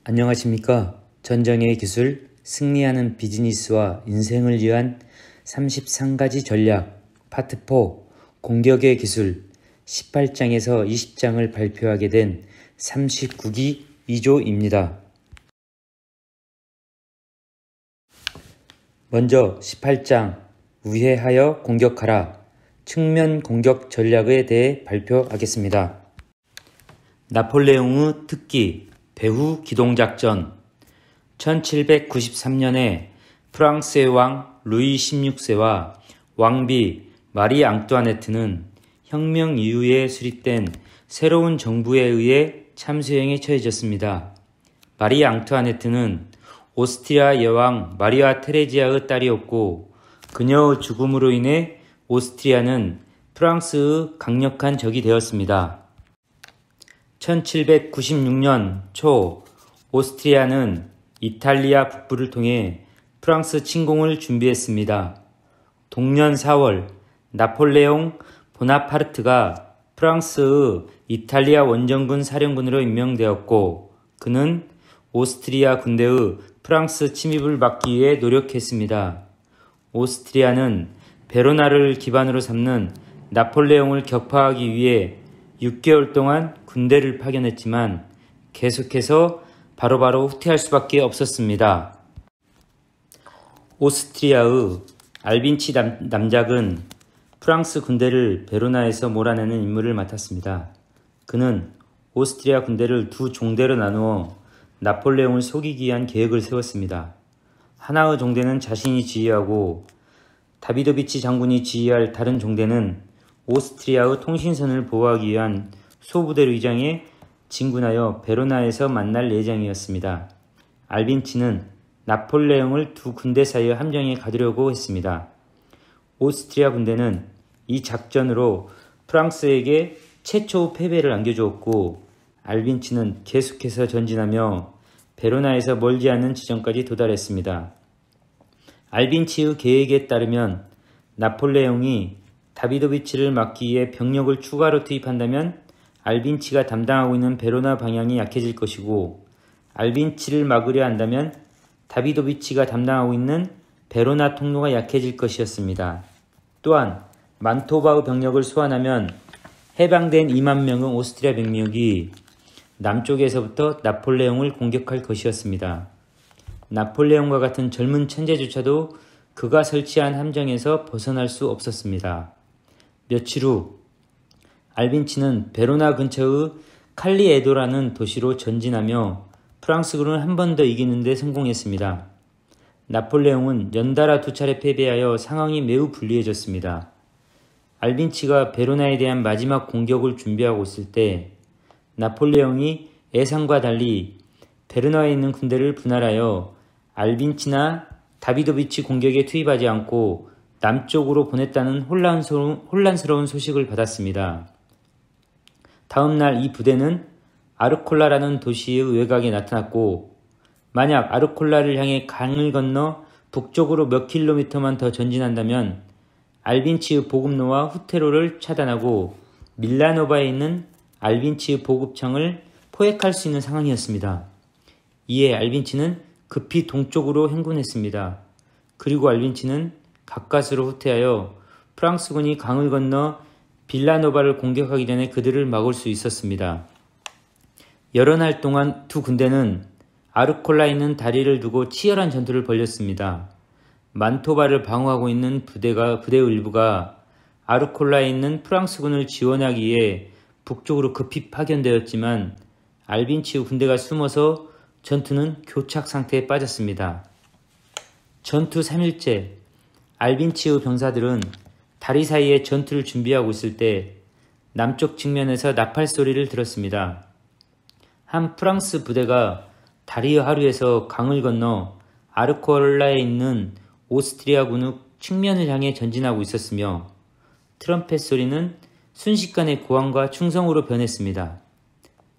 안녕하십니까. 전쟁의 기술, 승리하는 비즈니스와 인생을 위한 33가지 전략, 파트 4, 공격의 기술 18장에서 20장을 발표하게 된 39기 2조입니다. 먼저 18장, 우회하여 공격하라, 측면 공격 전략에 대해 발표하겠습니다. 나폴레옹의 특기, 배후 기동작전. 1793년에 프랑스의 왕 루이 16세와 왕비 마리 앙뚜아네트는 혁명 이후에 수립된 새로운 정부에 의해 참수형에 처해졌습니다. 마리 앙뚜아네트는 오스트리아 여왕 마리아 테레지아의 딸이었고 그녀의 죽음으로 인해 오스트리아는 프랑스의 강력한 적이 되었습니다. 1796년 초 오스트리아는 이탈리아 북부를 통해 프랑스 침공을 준비했습니다. 동년 4월 나폴레옹 보나파르트가 프랑스의 이탈리아 원정군 사령관으로 임명되었고 그는 오스트리아 군대의 프랑스 침입을 막기 위해 노력했습니다. 오스트리아는 베로나를 기반으로 삼는 나폴레옹을 격파하기 위해 6개월 동안 군대를 파견했지만 계속해서 바로바로 후퇴할 수밖에 없었습니다. 오스트리아의 알빈치 남작은 프랑스 군대를 베로나에서 몰아내는 임무를 맡았습니다. 그는 오스트리아 군대를 두 종대로 나누어 나폴레옹을 속이기 위한 계획을 세웠습니다. 하나의 종대는 자신이 지휘하고 다비도비치 장군이 지휘할 다른 종대는 오스트리아의 통신선을 보호하기 위한 소부대로 위장해 진군하여 베로나에서 만날 예정이었습니다. 알빈치는 나폴레옹을 두 군대 사이의 함정에 가두려고 했습니다. 오스트리아 군대는 이 작전으로 프랑스에게 최초 패배를 안겨주었고 알빈치는 계속해서 전진하며 베로나에서 멀지 않은 지점까지 도달했습니다. 알빈치의 계획에 따르면 나폴레옹이 다비도비치를 막기 위해 병력을 추가로 투입한다면 알빈치가 담당하고 있는 베로나 방향이 약해질 것이고 알빈치를 막으려 한다면 다비도비치가 담당하고 있는 베로나 통로가 약해질 것이었습니다. 또한 만토바의 병력을 소환하면 해방된 2만 명의 오스트리아 병력이 남쪽에서부터 나폴레옹을 공격할 것이었습니다. 나폴레옹과 같은 젊은 천재조차도 그가 설치한 함정에서 벗어날 수 없었습니다. 며칠 후 알빈치는 베로나 근처의 칼리에도라는 도시로 전진하며 프랑스군을 한 번 더 이기는 데 성공했습니다. 나폴레옹은 연달아 두 차례 패배하여 상황이 매우 불리해졌습니다. 알빈치가 베로나에 대한 마지막 공격을 준비하고 있을 때 나폴레옹이 예상과 달리 베로나에 있는 군대를 분할하여 알빈치나 다비도비치 공격에 투입하지 않고 남쪽으로 보냈다는 혼란스러운 소식을 받았습니다. 다음 날 이 부대는 아르콜라라는 도시의 외곽에 나타났고 만약 아르콜라를 향해 강을 건너 북쪽으로 몇 킬로미터만 더 전진한다면 알빈치의 보급로와 후테로를 차단하고 밀라노바에 있는 알빈치의 보급창을 포획할 수 있는 상황이었습니다. 이에 알빈치는 급히 동쪽으로 행군했습니다. 그리고 알빈치는 가까스로 후퇴하여 프랑스군이 강을 건너 빌라노바를 공격하기 전에 그들을 막을 수 있었습니다. 여러 날 동안 두 군대는 아르콜라에 있는 다리를 두고 치열한 전투를 벌였습니다. 만토바를 방어하고 있는 부대의 일부가 아르콜라에 있는 프랑스군을 지원하기 위해 북쪽으로 급히 파견되었지만 알빈치의 군대가 숨어서 전투는 교착 상태에 빠졌습니다. 전투 3일째 알빈치의 병사들은 다리 사이에 전투를 준비하고 있을 때 남쪽 측면에서 나팔 소리를 들었습니다. 한 프랑스 부대가 다리의 하류에서 강을 건너 아르콜라에 있는 오스트리아군의 측면을 향해 전진하고 있었으며 트럼펫 소리는 순식간에 고함과 충성으로 변했습니다.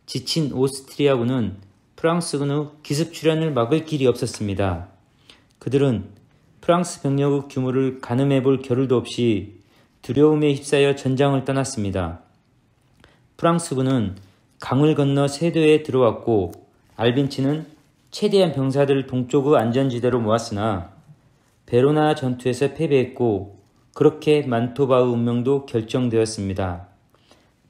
지친 오스트리아군은 프랑스군의 기습 출현을 막을 길이 없었습니다. 그들은 프랑스 병력의 규모를 가늠해 볼 겨를도 없이 두려움에 휩싸여 전장을 떠났습니다. 프랑스군은 강을 건너 세도에 들어왔고 알빈치는 최대한 병사들을 동쪽의 안전지대로 모았으나 베로나 전투에서 패배했고 그렇게 만토바의 운명도 결정되었습니다.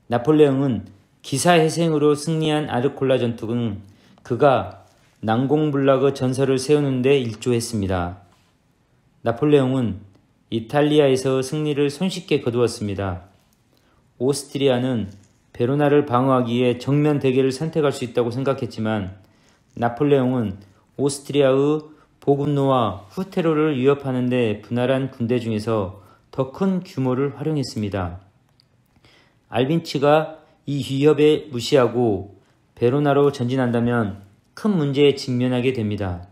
나폴레옹은 기사회생으로 승리한 아르콜라 전투는 그가 난공불락의 전설을 세우는 데 일조했습니다. 나폴레옹은 이탈리아에서 승리를 손쉽게 거두었습니다. 오스트리아는 베로나를 방어하기 위해 정면 대결을 선택할 수 있다고 생각했지만 나폴레옹은 오스트리아의 보급로와 후테로를 위협하는 데 분할한 군대 중에서 더 큰 규모를 활용했습니다. 알빈치가 이 위협에 무시하고 베로나로 전진한다면 큰 문제에 직면하게 됩니다.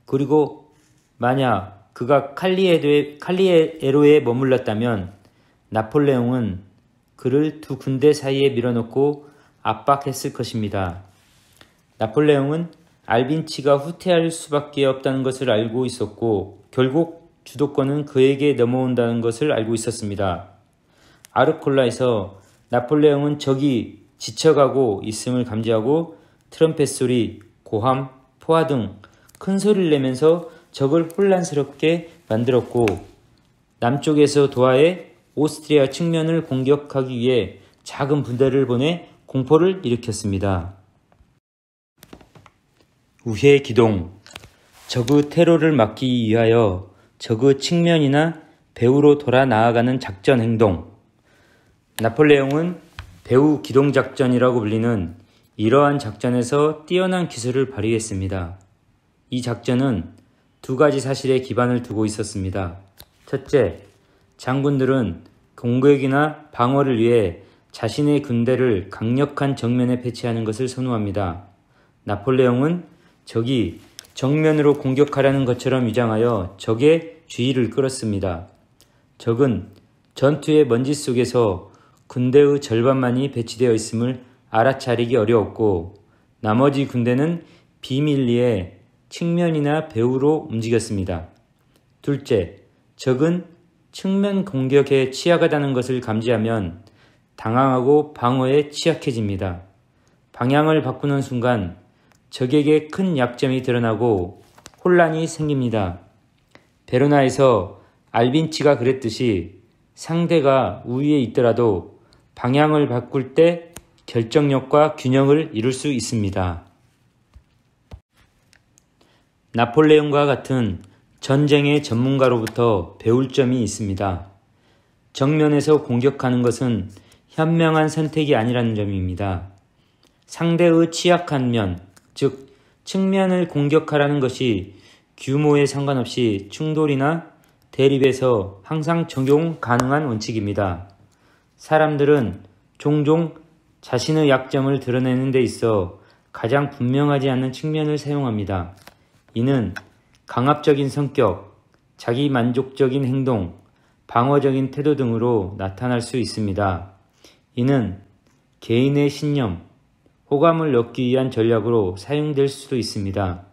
그리고 만약 그가 칼리에로에 머물렀다면 나폴레옹은 그를 두 군대 사이에 밀어넣고 압박했을 것입니다. 나폴레옹은 알빈치가 후퇴할 수밖에 없다는 것을 알고 있었고 결국 주도권은 그에게 넘어온다는 것을 알고 있었습니다. 아르콜라에서 나폴레옹은 적이 지쳐가고 있음을 감지하고 트럼펫 소리, 고함, 포화 등 큰 소리를 내면서 적을 혼란스럽게 만들었고 남쪽에서 도하해 오스트리아 측면을 공격하기 위해 작은 부대를 보내 공포를 일으켰습니다. 우회 기동, 적의 테러를 막기 위하여 적의 측면이나 배후로 돌아 나아가는 작전 행동. 나폴레옹은 배후 기동작전이라고 불리는 이러한 작전에서 뛰어난 기술을 발휘했습니다. 이 작전은 두 가지 사실에 기반을 두고 있었습니다. 첫째, 장군들은 공격이나 방어를 위해 자신의 군대를 강력한 정면에 배치하는 것을 선호합니다. 나폴레옹은 적이 정면으로 공격하려는 것처럼 위장하여 적의 주의를 끌었습니다. 적은 전투의 먼지 속에서 군대의 절반만이 배치되어 있음을 알아차리기 어려웠고 나머지 군대는 비밀리에 측면이나 배후로 움직였습니다. 둘째, 적은 측면 공격에 취약하다는 것을 감지하면 당황하고 방어에 취약해집니다. 방향을 바꾸는 순간 적에게 큰 약점이 드러나고 혼란이 생깁니다. 베로나에서 알빈치가 그랬듯이 상대가 우위에 있더라도 방향을 바꿀 때 결정력과 균형을 이룰 수 있습니다. 나폴레옹과 같은 전쟁의 전문가로부터 배울 점이 있습니다. 정면에서 공격하는 것은 현명한 선택이 아니라는 점입니다. 상대의 취약한 면, 즉 측면을 공격하라는 것이 규모에 상관없이 충돌이나 대립에서 항상 적용 가능한 원칙입니다. 사람들은 종종 자신의 약점을 드러내는 데 있어 가장 분명하지 않은 측면을 사용합니다. 이는 강압적인 성격, 자기 만족적인 행동, 방어적인 태도 등으로 나타날 수 있습니다. 이는 개인의 신념, 호감을 얻기 위한 전략으로 사용될 수도 있습니다.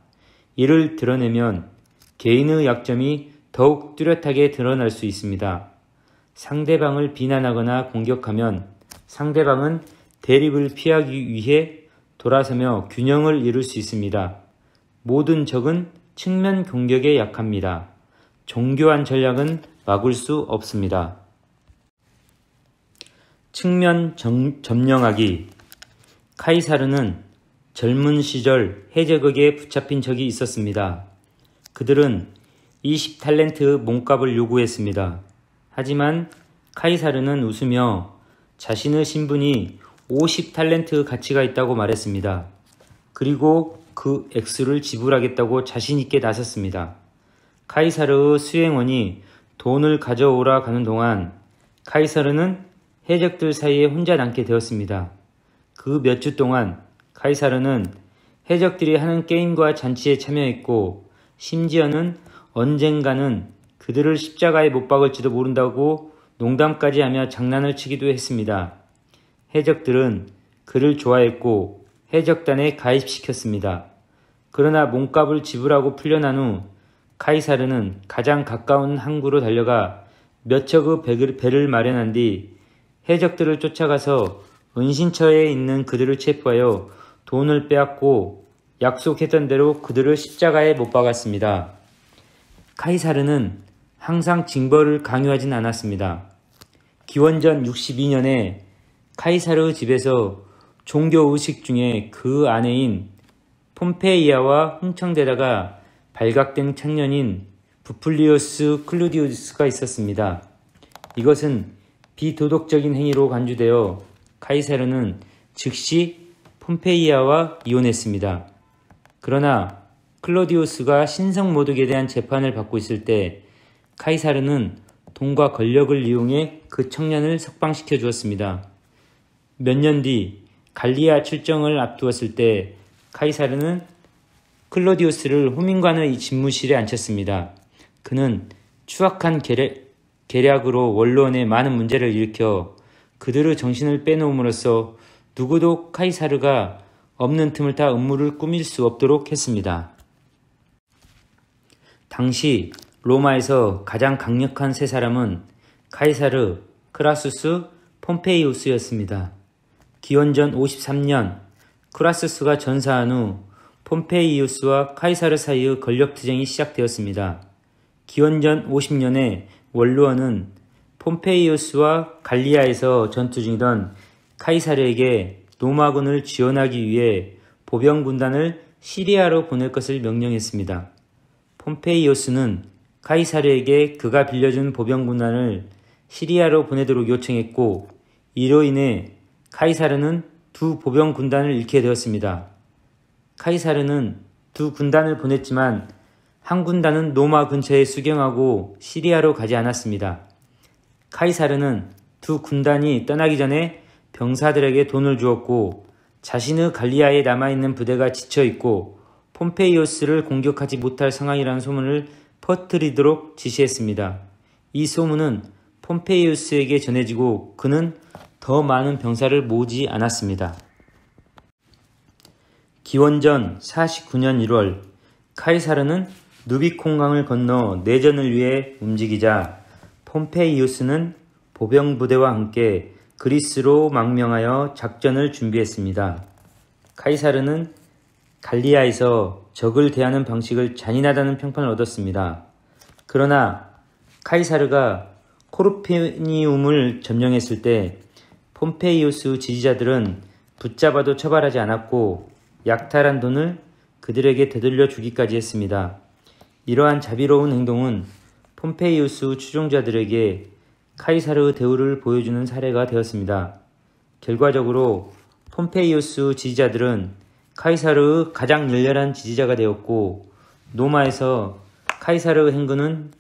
이를 드러내면 개인의 약점이 더욱 뚜렷하게 드러날 수 있습니다. 상대방을 비난하거나 공격하면 상대방은 대립을 피하기 위해 돌아서며 균형을 이룰 수 있습니다. 모든 적은 측면 공격에 약합니다. 정교한 전략은 막을 수 없습니다. 측면 점령하기. 카이사르는 젊은 시절 해적에게 붙잡힌 적이 있었습니다. 그들은 20탈렌트 몸값을 요구했습니다. 하지만 카이사르는 웃으며 자신의 신분이 50탈렌트 가치가 있다고 말했습니다. 그리고 그 액수를 지불하겠다고 자신있게 나섰습니다. 카이사르의 수행원이 돈을 가져오라 가는 동안 카이사르는 해적들 사이에 혼자 남게 되었습니다. 그 몇 주 동안 카이사르는 해적들이 하는 게임과 잔치에 참여했고 심지어는 언젠가는 그들을 십자가에 못 박을지도 모른다고 농담까지 하며 장난을 치기도 했습니다. 해적들은 그를 좋아했고 해적단에 가입시켰습니다. 그러나 몸값을 지불하고 풀려난 후 카이사르는 가장 가까운 항구로 달려가 몇 척의 배를 마련한 뒤 해적들을 쫓아가서 은신처에 있는 그들을 체포하여 돈을 빼앗고 약속했던 대로 그들을 십자가에 못 박았습니다. 카이사르는 항상 징벌을 강요하진 않았습니다. 기원전 62년에 카이사르 집에서 종교의식 중에 그 아내인 폼페이아와 흥청대다가 발각된 청년인 부플리우스 클루디우스가 있었습니다. 이것은 비도덕적인 행위로 간주되어 카이사르는 즉시 폼페이아와 이혼했습니다. 그러나 클로디우스가 신성모독에 대한 재판을 받고 있을 때 카이사르는 돈과 권력을 이용해 그 청년을 석방시켜 주었습니다. 몇 년 뒤 갈리아 출정을 앞두었을 때 카이사르는 클로디우스를 호민관의 집무실에 앉혔습니다. 그는 추악한 계략으로 원로원에 많은 문제를 일으켜 그들의 정신을 빼놓음으로써 누구도 카이사르가 없는 틈을 타 음모를 꾸밀 수 없도록 했습니다. 당시 로마에서 가장 강력한 세 사람은 카이사르, 크라수스, 폼페이우스였습니다. 기원전 53년 크라수스가 전사한 후 폼페이우스와 카이사르 사이의 권력투쟁이 시작되었습니다. 기원전 50년에 원로원은 폼페이우스와 갈리아에서 전투 중이던 카이사르에게 로마군을 지원하기 위해 보병 군단을 시리아로 보낼 것을 명령했습니다. 폼페이우스는 카이사르에게 그가 빌려준 보병 군단을 시리아로 보내도록 요청했고 이로 인해 카이사르는 두 보병 군단을 잃게 되었습니다. 카이사르는 두 군단을 보냈지만 한 군단은 로마 근처에 수경하고 시리아로 가지 않았습니다. 카이사르는 두 군단이 떠나기 전에 병사들에게 돈을 주었고 자신의 갈리아에 남아있는 부대가 지쳐있고 폼페이우스를 공격하지 못할 상황이라는 소문을 퍼뜨리도록 지시했습니다. 이 소문은 폼페이우스에게 전해지고 그는 더 많은 병사를 모으지 않았습니다. 기원전 49년 1월 카이사르는 누비콘강을 건너 내전을 위해 움직이자 폼페이우스는 보병 부대와 함께 그리스로 망명하여 작전을 준비했습니다. 카이사르는 갈리아에서 적을 대하는 방식을 잔인하다는 평판을 얻었습니다. 그러나 카이사르가 코르페니움을 점령했을 때 폼페이우스 지지자들은 붙잡아도 처벌하지 않았고 약탈한 돈을 그들에게 되돌려 주기까지 했습니다. 이러한 자비로운 행동은 폼페이우스 추종자들에게 카이사르의 대우를 보여주는 사례가 되었습니다. 결과적으로 폼페이우스 지지자들은 카이사르의 가장 열렬한 지지자가 되었고 로마에서 카이사르의 행군은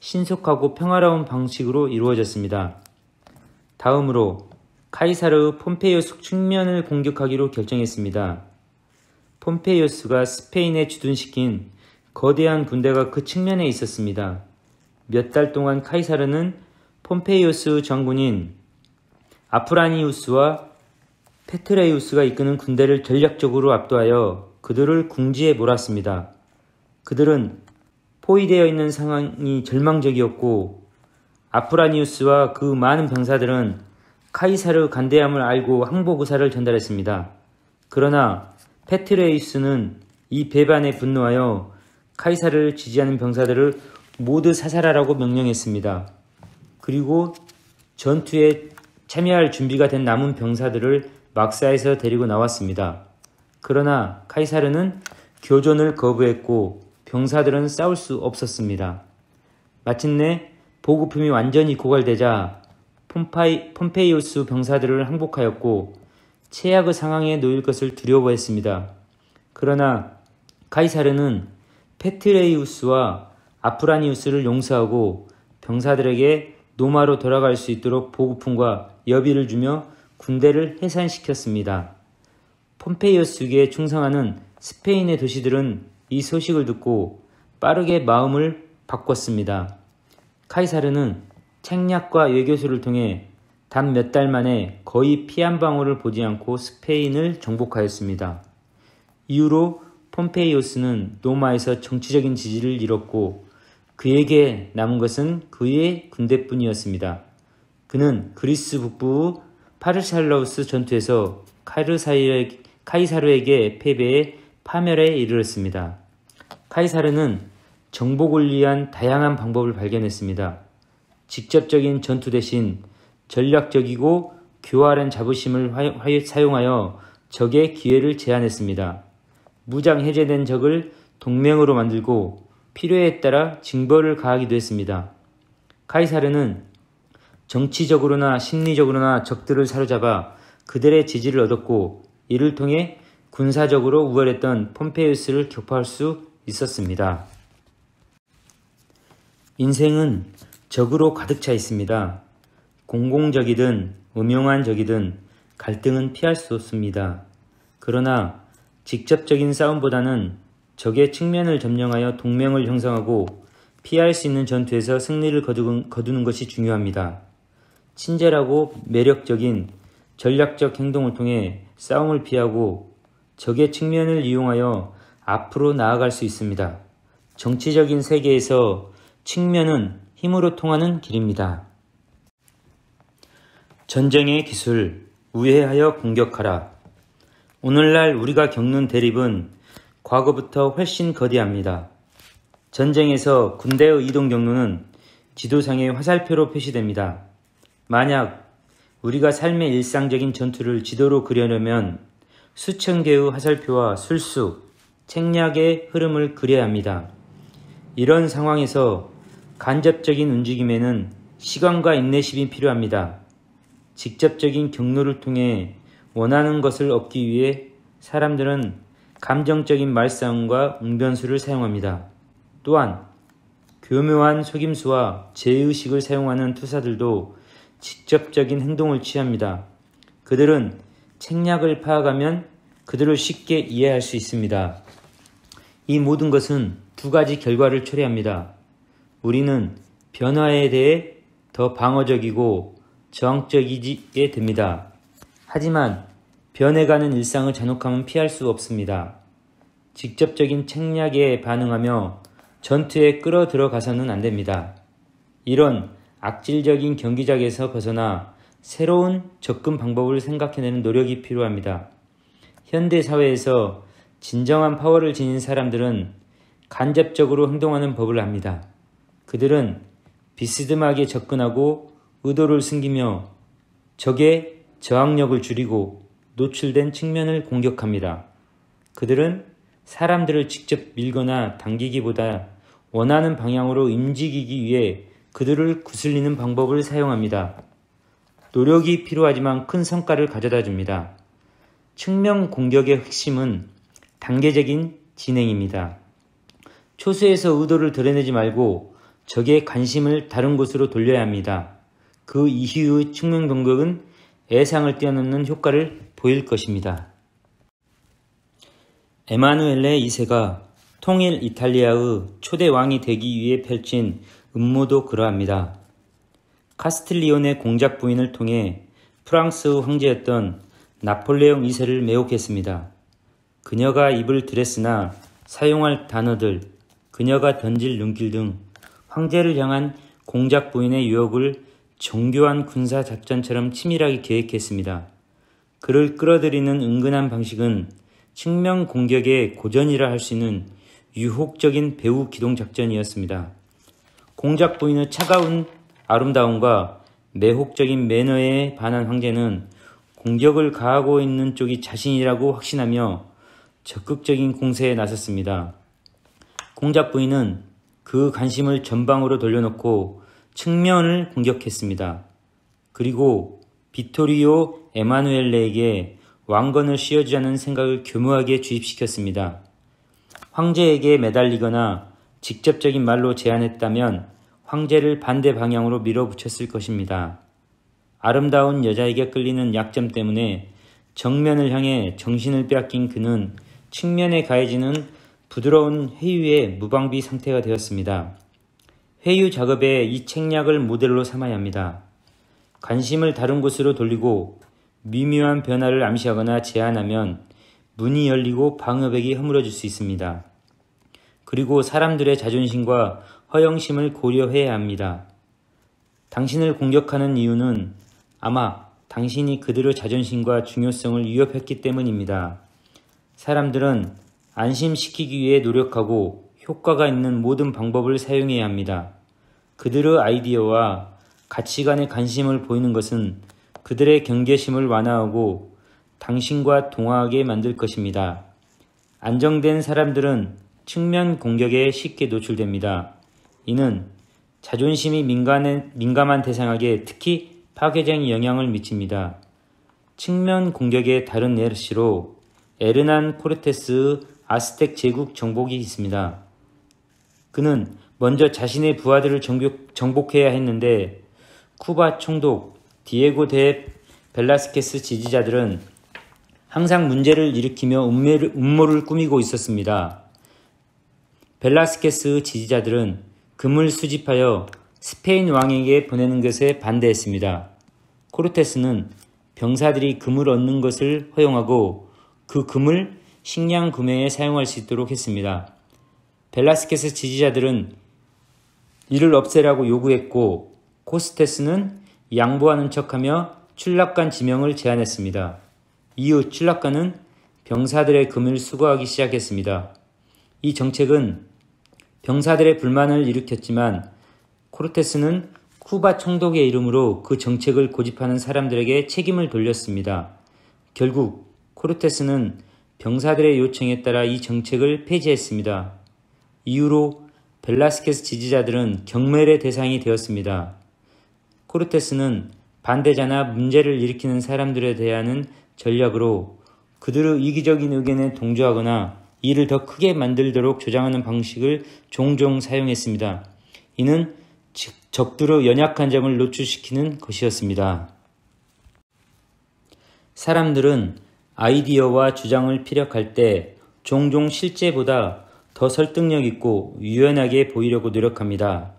신속하고 평화로운 방식으로 이루어졌습니다. 다음으로 카이사르의 폼페이우스 측면을 공격하기로 결정했습니다. 폼페이우스가 스페인에 주둔시킨 거대한 군대가 그 측면에 있었습니다. 몇 달 동안 카이사르는 폼페이우스 장군인 아프라니우스와 페트레이우스가 이끄는 군대를 전략적으로 압도하여 그들을 궁지에 몰았습니다. 그들은 포위되어 있는 상황이 절망적이었고 아프라니우스와 그 많은 병사들은 카이사르 간대함을 알고 항복 의사를 전달했습니다. 그러나 페트레이우스는 이 배반에 분노하여 카이사르를 지지하는 병사들을 모두 사살하라고 명령했습니다. 그리고 전투에 참여할 준비가 된 남은 병사들을 막사에서 데리고 나왔습니다. 그러나 카이사르는 교전을 거부했고 병사들은 싸울 수 없었습니다. 마침내 보급품이 완전히 고갈되자 폼페이우스 병사들을 항복하였고 최악의 상황에 놓일 것을 두려워했습니다. 그러나 카이사르는 페트레이우스와 아프라니우스를 용서하고 병사들에게 로마로 돌아갈 수 있도록 보급품과 여비를 주며 군대를 해산시켰습니다. 폼페이우스에게 충성하는 스페인의 도시들은 이 소식을 듣고 빠르게 마음을 바꿨습니다. 카이사르는 책략과 외교수를 통해 단 몇 달 만에 거의 피 한 방울을 보지 않고 스페인을 정복하였습니다. 이후로 폼페이우스는 로마에서 정치적인 지지를 잃었고 그에게 남은 것은 그의 군대뿐이었습니다. 그는 그리스 북부 파르살라우스 전투에서 카이사르에게 패배해 파멸에 이르렀습니다. 카이사르는 정복을 위한 다양한 방법을 발견했습니다. 직접적인 전투 대신 전략적이고 교활한 자부심을 사용하여 적의 기회를 제한했습니다. 무장 해제된 적을 동맹으로 만들고 필요에 따라 징벌을 가하기도 했습니다. 카이사르는 정치적으로나 심리적으로나 적들을 사로잡아 그들의 지지를 얻었고 이를 통해 군사적으로 우월했던 폼페이우스를 격파할 수 있었습니다. 인생은 적으로 가득 차 있습니다. 공공적이든 음흉한 적이든 갈등은 피할 수 없습니다. 그러나 직접적인 싸움보다는 적의 측면을 점령하여 동맹을 형성하고 피할 수 있는 전투에서 승리를 거두는 것이 중요합니다. 친절하고 매력적인 전략적 행동을 통해 싸움을 피하고 적의 측면을 이용하여 앞으로 나아갈 수 있습니다. 정치적인 세계에서 측면은 힘으로 통하는 길입니다. 전쟁의 기술, 우회하여 공격하라. 오늘날 우리가 겪는 대립은 과거부터 훨씬 거대합니다. 전쟁에서 군대의 이동 경로는 지도상의 화살표로 표시됩니다. 만약 우리가 삶의 일상적인 전투를 지도로 그려내면 수천 개의 화살표와 술수, 책략의 흐름을 그려야 합니다. 이런 상황에서 간접적인 움직임에는 시간과 인내심이 필요합니다. 직접적인 경로를 통해 원하는 것을 얻기 위해 사람들은 감정적인 말싸움과 웅변수를 사용합니다. 또한 교묘한 속임수와 제의식을 사용하는 투사들도 직접적인 행동을 취합니다. 그들은 책략을 파악하면 그들을 쉽게 이해할 수 있습니다. 이 모든 것은 두 가지 결과를 초래합니다. 우리는 변화에 대해 더 방어적이고 저항적이게 됩니다. 하지만 변해가는 일상의 잔혹함은 피할 수 없습니다. 직접적인 책략에 반응하며 전투에 끌어들어가서는 안 됩니다. 이런 악질적인 경기장에서 벗어나 새로운 접근 방법을 생각해내는 노력이 필요합니다. 현대 사회에서 진정한 파워를 지닌 사람들은 간접적으로 행동하는 법을 압니다. 그들은 비스듬하게 접근하고 의도를 숨기며 적의 저항력을 줄이고 노출된 측면을 공격합니다. 그들은 사람들을 직접 밀거나 당기기보다 원하는 방향으로 움직이기 위해 그들을 구슬리는 방법을 사용합니다. 노력이 필요하지만 큰 성과를 가져다 줍니다. 측면 공격의 핵심은 단계적인 진행입니다. 초수에서 의도를 드러내지 말고 적의 관심을 다른 곳으로 돌려야 합니다. 그 이후의 측면 공격은 예상을 뛰어넘는 효과를 보일 것입니다. 에마누엘레 2세가 통일 이탈리아의 초대 왕이 되기 위해 펼친 음모도 그러합니다. 카스틸리온의 공작 부인을 통해 프랑스의 황제였던 나폴레옹 2세를 매혹했습니다. 그녀가 입을 드레스나 사용할 단어들, 그녀가 던질 눈길 등 황제를 향한 공작 부인의 유혹을 정교한 군사 작전처럼 치밀하게 계획했습니다. 그를 끌어들이는 은근한 방식은 측면 공격의 고전이라 할 수 있는 유혹적인 배후 기동 작전이었습니다. 공작 부인의 차가운 아름다움과 매혹적인 매너에 반한 황제는 공격을 가하고 있는 쪽이 자신이라고 확신하며 적극적인 공세에 나섰습니다. 공작 부인은 그 관심을 전방으로 돌려놓고 측면을 공격했습니다. 그리고 비토리오 에마누엘레에게 왕건을 씌워주자는 생각을 교묘하게 주입시켰습니다. 황제에게 매달리거나 직접적인 말로 제안했다면 황제를 반대 방향으로 밀어붙였을 것입니다. 아름다운 여자에게 끌리는 약점 때문에 정면을 향해 정신을 빼앗긴 그는 측면에 가해지는 부드러운 회유의 무방비 상태가 되었습니다. 회유 작업에 이 책략을 모델로 삼아야 합니다. 관심을 다른 곳으로 돌리고 미묘한 변화를 암시하거나 제안하면 문이 열리고 방어벽이 허물어질 수 있습니다. 그리고 사람들의 자존심과 허영심을 고려해야 합니다. 당신을 공격하는 이유는 아마 당신이 그들의 자존심과 중요성을 위협했기 때문입니다. 사람들은 안심시키기 위해 노력하고 효과가 있는 모든 방법을 사용해야 합니다. 그들의 아이디어와 가치관에 관심을 보이는 것은 그들의 경계심을 완화하고 당신과 동화하게 만들 것입니다. 안정된 사람들은 측면 공격에 쉽게 노출됩니다. 이는 자존심이 민감한 대상에게 특히 파괴적인 영향을 미칩니다. 측면 공격의 다른 예시로 에르난 코르테스의 아스텍 제국 정복이 있습니다. 그는 먼저 자신의 부하들을 정복해야 했는데 쿠바 총독 디에고 데 벨라스케스 지지자들은 항상 문제를 일으키며 음모를 꾸미고 있었습니다. 벨라스케스의 지지자들은 금을 수집하여 스페인 왕에게 보내는 것에 반대했습니다. 코르테스는 병사들이 금을 얻는 것을 허용하고 그 금을 식량 구매에 사용할 수 있도록 했습니다. 벨라스케스 지지자들은 이를 없애라고 요구했고 코르테스는 양보하는 척하며 출납관 지명을 제안했습니다. 이후 출납관은 병사들의 금을 수거하기 시작했습니다. 이 정책은 병사들의 불만을 일으켰지만 코르테스는 쿠바 총독의 이름으로 그 정책을 고집하는 사람들에게 책임을 돌렸습니다. 결국 코르테스는 병사들의 요청에 따라 이 정책을 폐지했습니다. 이후로 벨라스케스 지지자들은 경멸의 대상이 되었습니다. 코르테스는 반대자나 문제를 일으키는 사람들에 대한 전략으로 그들의 이기적인 의견에 동조하거나 이를 더 크게 만들도록 조장하는 방식을 종종 사용했습니다. 이는 적들의 연약한 점을 노출시키는 것이었습니다. 사람들은 아이디어와 주장을 피력할 때 종종 실제보다 더 설득력 있고 유연하게 보이려고 노력합니다.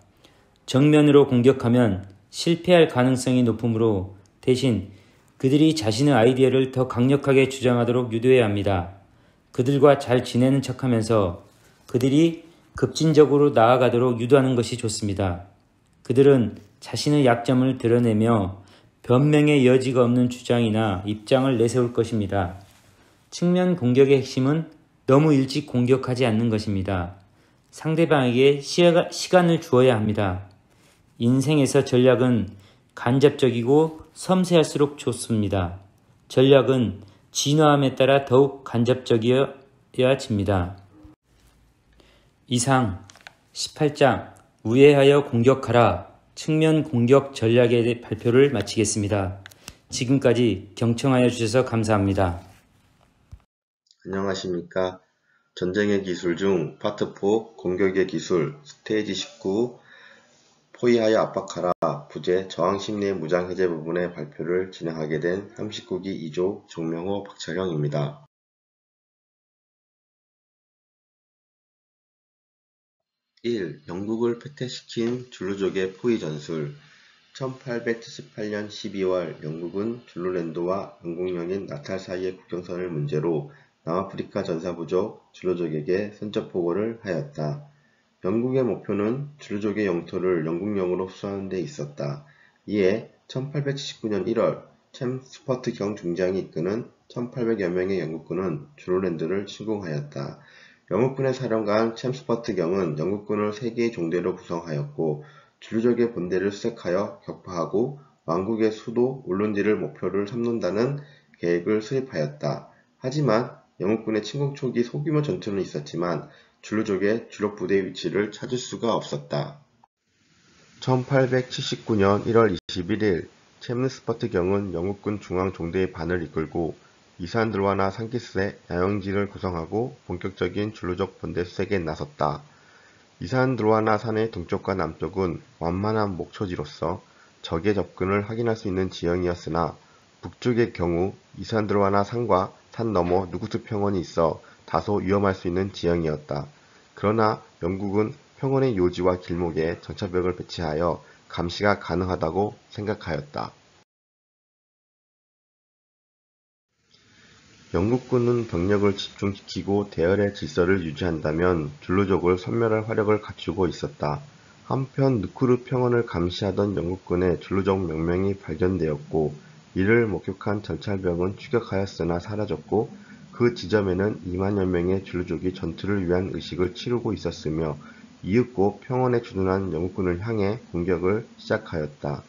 정면으로 공격하면 실패할 가능성이 높으므로 대신 그들이 자신의 아이디어를 더 강력하게 주장하도록 유도해야 합니다. 그들과 잘 지내는 척하면서 그들이 급진적으로 나아가도록 유도하는 것이 좋습니다. 그들은 자신의 약점을 드러내며 변명의 여지가 없는 주장이나 입장을 내세울 것입니다. 측면 공격의 핵심은 너무 일찍 공격하지 않는 것입니다. 상대방에게 시간을 주어야 합니다. 인생에서 전략은 간접적이고 섬세할수록 좋습니다. 전략은 진화함에 따라 더욱 간접적이어야 집니다. 이상 18장 우회하여 공격하라 측면 공격 전략에 대해 발표를 마치겠습니다. 지금까지 경청하여 주셔서 감사합니다. 안녕하십니까. 전쟁의 기술 중 파트 4 공격의 기술 스테이지 19 포위하여 압박하라 부제 저항 심리의 무장 해제 부분의 발표를 진행하게 된 39기 2조 정명호 박철형입니다. 1. 영국을 패퇴시킨 줄루족의 포위 전술 1878년 12월 영국은 줄루랜드와 영국령인 나탈 사이의 국경선을 문제로 남아프리카 전사부족 줄루족에게 선전포고를 하였다. 영국의 목표는 줄루족의 영토를 영국령으로 수하는 데 있었다. 이에 1879년 1월 챔스퍼트경 중장이 이끄는 1800여 명의 영국군은 줄루랜드를 침공하였다. 영국군의 사령관 챔스퍼트경은 영국군을 3개의 종대로 구성하였고 줄루족의 본대를 수색하여 격파하고 왕국의 수도 울룬디를 목표를 삼는다는 계획을 수립하였다. 하지만 영국군의 침공 초기 소규모 전투는 있었지만 줄루족의 주력 부대의 위치를 찾을 수가 없었다. 1879년 1월 21일 챔스퍼트경은 영국군 중앙종대의 반을 이끌고 이산드루아나 산기스의 야영지를 구성하고 본격적인 줄루족 본대 수색에 나섰다. 이산드루아나 산의 동쪽과 남쪽은 완만한 목초지로서 적의 접근을 확인할 수 있는 지형이었으나 북쪽의 경우 이산드루아나 산과 산 너머 누구스 평원이 있어 다소 위험할 수 있는 지형이었다. 그러나 영국은 평원의 요지와 길목에 정찰벽을 배치하여 감시가 가능하다고 생각하였다. 영국군은 병력을 집중시키고 대열의 질서를 유지한다면 줄루족을 섬멸할 화력을 갖추고 있었다. 한편 느쿠르 평원을 감시하던 영국군의 줄루족 명명이 발견되었고 이를 목격한 정찰병은 추격하였으나 사라졌고 그 지점에는 2만여 명의 줄루족이 전투를 위한 의식을 치르고 있었으며 이윽고 평온에 주둔한 영국군을 향해 공격을 시작하였다.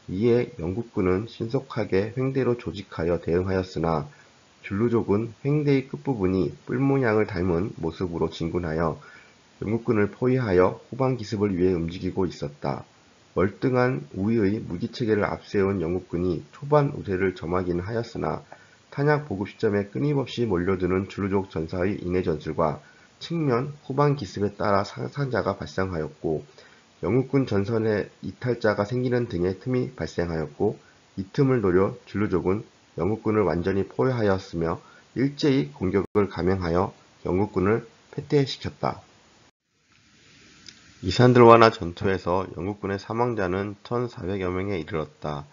이에 영국군은 신속하게 횡대로 조직하여 대응하였으나 줄루족은 횡대의 끝부분이 뿔 모양을 닮은 모습으로 진군하여 영국군을 포위하여 후방 기습을 위해 움직이고 있었다. 월등한 우위의 무기체계를 앞세운 영국군이 초반 우세를 점하기는 하였으나 탄약 보급 시점에 끊임없이 몰려드는 줄루족 전사의 인해 전술과 측면 후방 기습에 따라 사상자가 발생하였고 영국군 전선에 이탈자가 생기는 등의 틈이 발생하였고 이 틈을 노려 줄루족은 영국군을 완전히 포위하였으며 일제히 공격을 감행하여 영국군을 패퇴시켰다. 이산드로아나 전투에서 영국군의 사망자는 1,400여 명에 이르렀다.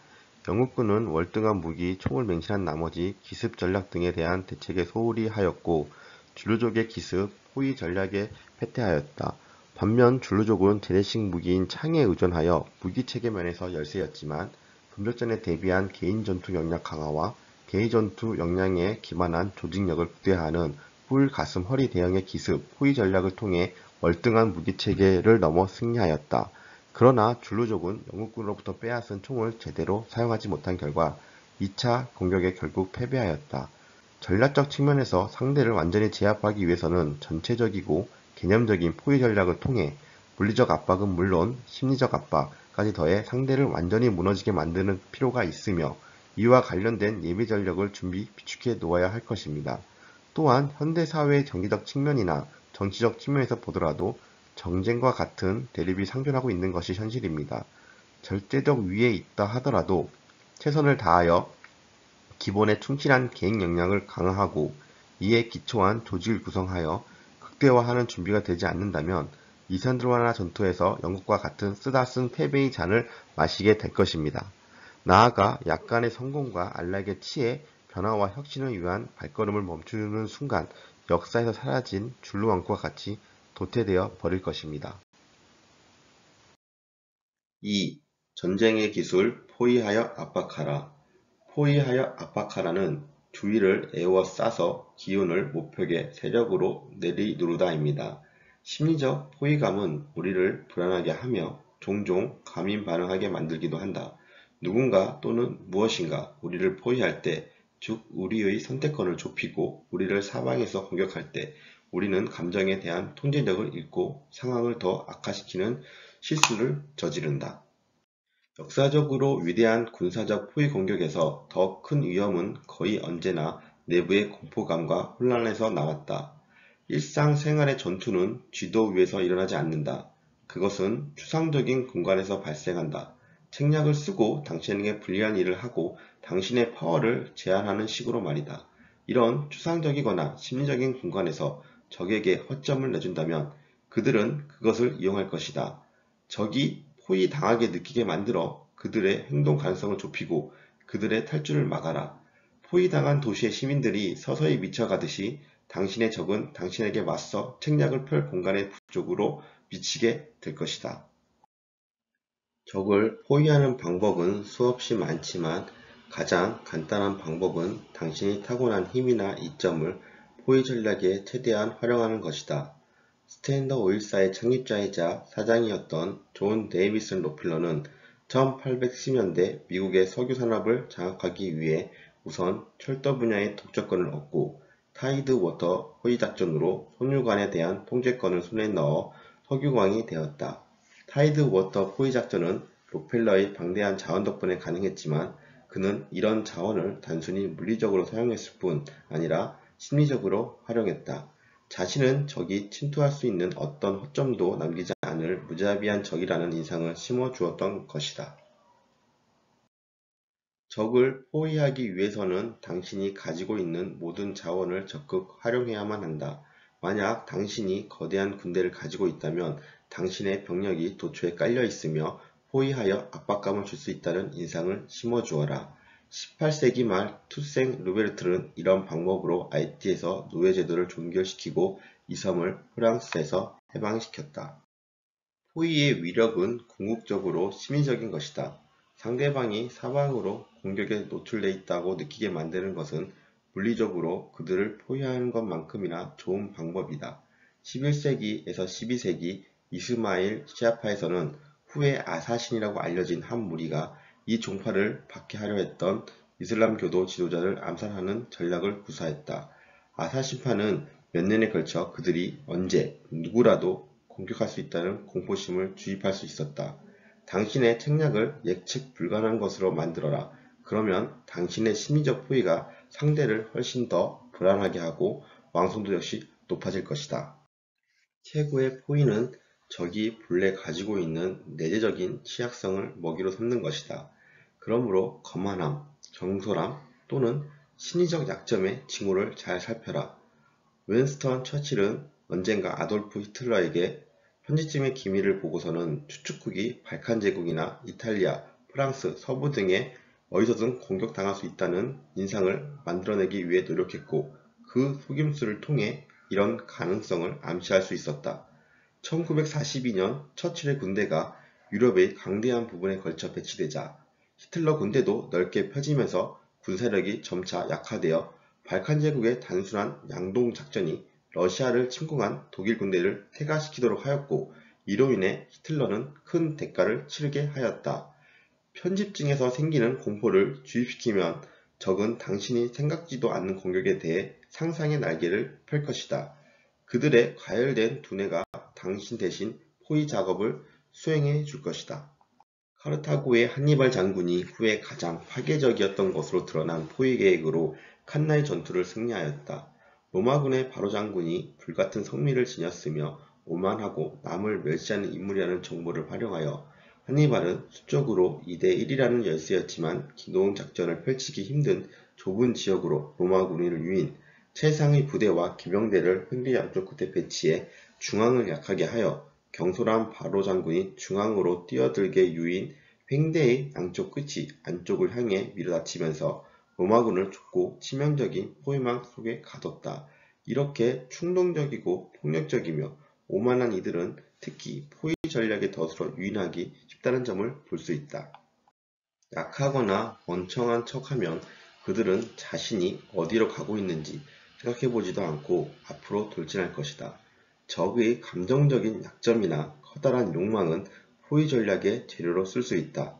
영국군은 월등한 무기, 총을 맹신한 나머지 기습 전략 등에 대한 대책에 소홀히 하였고 줄루족의 기습, 포위 전략에 패퇴하였다. 반면 줄루족은 재래식 무기인 창에 의존하여 무기체계 면에서 열세였지만 금전전에 대비한 개인 전투 역량 강화와 개인 전투 역량에 기반한 조직력을 극대화하는 뿔, 가슴, 허리 대형의 기습, 포위 전략을 통해 월등한 무기체계를 넘어 승리하였다. 그러나 줄루족은 영국군으로부터 빼앗은 총을 제대로 사용하지 못한 결과 2차 공격에 결국 패배하였다. 전략적 측면에서 상대를 완전히 제압하기 위해서는 전체적이고 개념적인 포위 전략을 통해 물리적 압박은 물론 심리적 압박까지 더해 상대를 완전히 무너지게 만드는 필요가 있으며 이와 관련된 예비 전력을 준비 비축해 놓아야 할 것입니다. 또한 현대사회의 정기적 측면이나 정치적 측면에서 보더라도 정쟁과 같은 대립이 상존하고 있는 것이 현실입니다. 절대적 위에 있다 하더라도 최선을 다하여 기본에 충실한 개인 역량을 강화하고 이에 기초한 조직을 구성하여 극대화하는 준비가 되지 않는다면 이산드로아나 전투에서 영국과 같은 쓰다 쓴 패배의 잔을 마시게 될 것입니다. 나아가 약간의 성공과 안락의 치에 변화와 혁신을 위한 발걸음을 멈추는 순간 역사에서 사라진 줄루왕국과 같이 도태되어 버릴 것입니다. 2. 전쟁의 기술 포위하여 압박하라. 포위하여 압박하라는 주위를 에워싸서 기운을 목표의 세력으로 내리누르다입니다. 심리적 포위감은 우리를 불안하게 하며 종종 감인 반응하게 만들기도 한다. 누군가 또는 무엇인가 우리를 포위할 때, 즉 우리의 선택권을 좁히고 우리를 사방에서 공격할 때 우리는 감정에 대한 통제력을 잃고 상황을 더 악화시키는 실수를 저지른다. 역사적으로 위대한 군사적 포위 공격에서 더 큰 위험은 거의 언제나 내부의 공포감과 혼란에서 나왔다. 일상생활의 전투는 지도 위에서 일어나지 않는다. 그것은 추상적인 공간에서 발생한다. 책략을 쓰고 당신에게 불리한 일을 하고 당신의 파워를 제한하는 식으로 말이다. 이런 추상적이거나 심리적인 공간에서 적에게 허점을 내준다면 그들은 그것을 이용할 것이다. 적이 포위당하게 느끼게 만들어 그들의 행동 가능성을 좁히고 그들의 탈출을 막아라. 포위당한 도시의 시민들이 서서히 미쳐가듯이 당신의 적은 당신에게 맞서 책략을 펼 공간의 부족으로 미치게 될 것이다. 적을 포위하는 방법은 수없이 많지만 가장 간단한 방법은 당신이 타고난 힘이나 이점을 포위 전략에 최대한 활용하는 것이다. 스탠더 오일사의 창립자이자 사장이었던 존 데이비슨 로필러는 1810년대 미국의 석유 산업을 장악하기 위해 우선 철도 분야의 독점권을 얻고 타이드 워터 포위 작전으로 손유관에 대한 통제권을 손에 넣어 석유광이 되었다. 타이드 워터 포위 작전은 로펠러의 방대한 자원 덕분에 가능했지만 그는 이런 자원을 단순히 물리적으로 사용했을 뿐 아니라 심리적으로 활용했다. 자신은 적이 침투할 수 있는 어떤 허점도 남기지 않을 무자비한 적이라는 인상을 심어주었던 것이다. 적을 포위하기 위해서는 당신이 가지고 있는 모든 자원을 적극 활용해야만 한다. 만약 당신이 거대한 군대를 가지고 있다면 당신의 병력이 도처에 깔려 있으며 포위하여 압박감을 줄 수 있다는 인상을 심어주어라. 18세기 말 투생 루베르트는 이런 방법으로 아이티에서 노예제도를 종결시키고 이 섬을 프랑스에서 해방시켰다. 포위의 위력은 궁극적으로 심리적인 것이다. 상대방이 사방으로 공격에 노출돼 있다고 느끼게 만드는 것은 물리적으로 그들을 포위하는 것만큼이나 좋은 방법이다. 11세기에서 12세기 이스마일 시아파에서는 후에 아사신이라고 알려진 한 무리가 이 종파를 박해하려 했던 이슬람교도 지도자를 암살하는 전략을 구사했다. 아사신파는 몇 년에 걸쳐 그들이 언제 누구라도 공격할 수 있다는 공포심을 주입할 수 있었다. 당신의 책략을 예측 불가능한 것으로 만들어라. 그러면 당신의 심리적 포위가 상대를 훨씬 더 불안하게 하고 왕성도 역시 높아질 것이다. 최고의 포위는 적이 본래 가지고 있는 내재적인 취약성을 먹이로 삼는 것이다. 그러므로 거만함, 경솔함 또는 심리적 약점의 징후를 잘 살펴라. 윈스턴 처칠은 언젠가 아돌프 히틀러에게 현지쯤의 기밀을 보고서는 추측국이 발칸 제국이나 이탈리아, 프랑스, 서부 등에 어디서든 공격당할 수 있다는 인상을 만들어내기 위해 노력했고 그 속임수를 통해 이런 가능성을 암시할 수 있었다. 1942년 처칠의 군대가 유럽의 강대한 부분에 걸쳐 배치되자 히틀러 군대도 넓게 펴지면서 군사력이 점차 약화되어 발칸 제국의 단순한 양동 작전이 러시아를 침공한 독일 군대를 퇴가시키도록 하였고 이로 인해 히틀러는 큰 대가를 치르게 하였다. 편집증에서 생기는 공포를 주입시키면 적은 당신이 생각지도 않는 공격에 대해 상상의 날개를 펼 것이다. 그들의 과열된 두뇌가 당신 대신 포위 작업을 수행해 줄 것이다. 카르타고의 한니발 장군이 후에 가장 파괴적이었던 것으로 드러난 포위 계획으로 칸나의 전투를 승리하였다. 로마군의 바로 장군이 불같은 성미를 지녔으며 오만하고 남을 멸시하는 인물이라는 정보를 활용하여 한니발은 수적으로 2대1이라는 열세였지만 기노은 작전을 펼치기 힘든 좁은 지역으로 로마 군인을 유인, 최상의 부대와 기병대를 횡리 양쪽 끝에 배치해 중앙을 약하게 하여 경솔한 바로 장군이 중앙으로 뛰어들게 유인 횡대의 양쪽 끝이 안쪽을 향해 밀어닥치면서 로마군을 좁고 치명적인 포위망 속에 가뒀다. 이렇게 충동적이고 폭력적이며 오만한 이들은 특히 포위 전략의 덫으로 유인하기 쉽다는 점을 볼 수 있다. 약하거나 멍청한 척하면 그들은 자신이 어디로 가고 있는지 생각해보지도 않고 앞으로 돌진할 것이다. 적의 감정적인 약점이나 커다란 욕망은 포위 전략의 재료로 쓸 수 있다.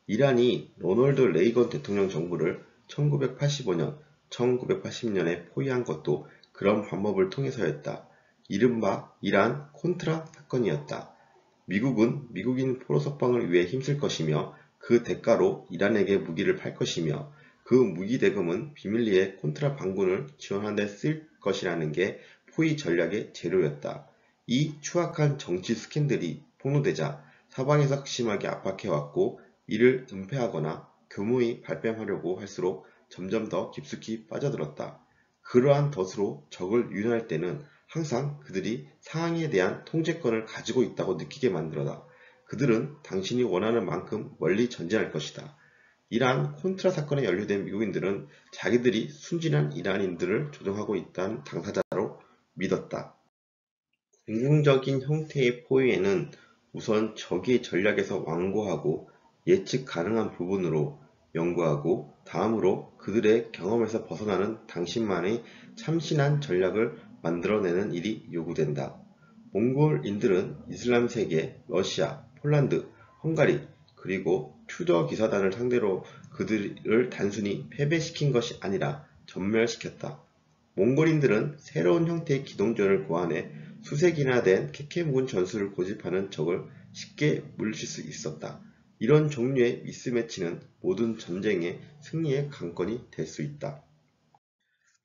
이란이 로널드 레이건 대통령 정부를 1985년, 1980년에 포위한 것도 그런 방법을 통해서였다. 이른바 이란 콘트라 사건이었다. 미국은 미국인 포로 석방을 위해 힘쓸 것이며 그 대가로 이란에게 무기를 팔 것이며 그 무기 대금은 비밀리에 콘트라 반군을 지원하는 데 쓸 것이라는 게 포위 전략의 재료였다. 이 추악한 정치 스캔들이 폭로되자 사방에서 심하게 압박해왔고 이를 은폐하거나 교묘히 발뺌하려고 할수록 점점 더 깊숙이 빠져들었다. 그러한 덫으로 적을 유인할 때는 항상 그들이 상황에 대한 통제권을 가지고 있다고 느끼게 만들어다. 그들은 당신이 원하는 만큼 멀리 전진할 것이다. 이러한 콘트라 사건에 연루된 미국인들은 자기들이 순진한 이란인들을 조종하고 있다는 당사자로 믿었다. 궁극적인 형태의 포위에는 우선 적의 전략에서 완고하고 예측 가능한 부분으로 연구하고 다음으로 그들의 경험에서 벗어나는 당신만의 참신한 전략을 만들어내는 일이 요구된다. 몽골인들은 이슬람 세계, 러시아, 폴란드, 헝가리, 그리고 튜더 기사단을 상대로 그들을 단순히 패배시킨 것이 아니라 전멸시켰다. 몽골인들은 새로운 형태의 기동전을 고안해 수색이나 된 케케묵은 전술을 고집하는 적을 쉽게 물리칠 수 있었다. 이런 종류의 미스매치는 모든 전쟁의 승리의 관건이 될 수 있다.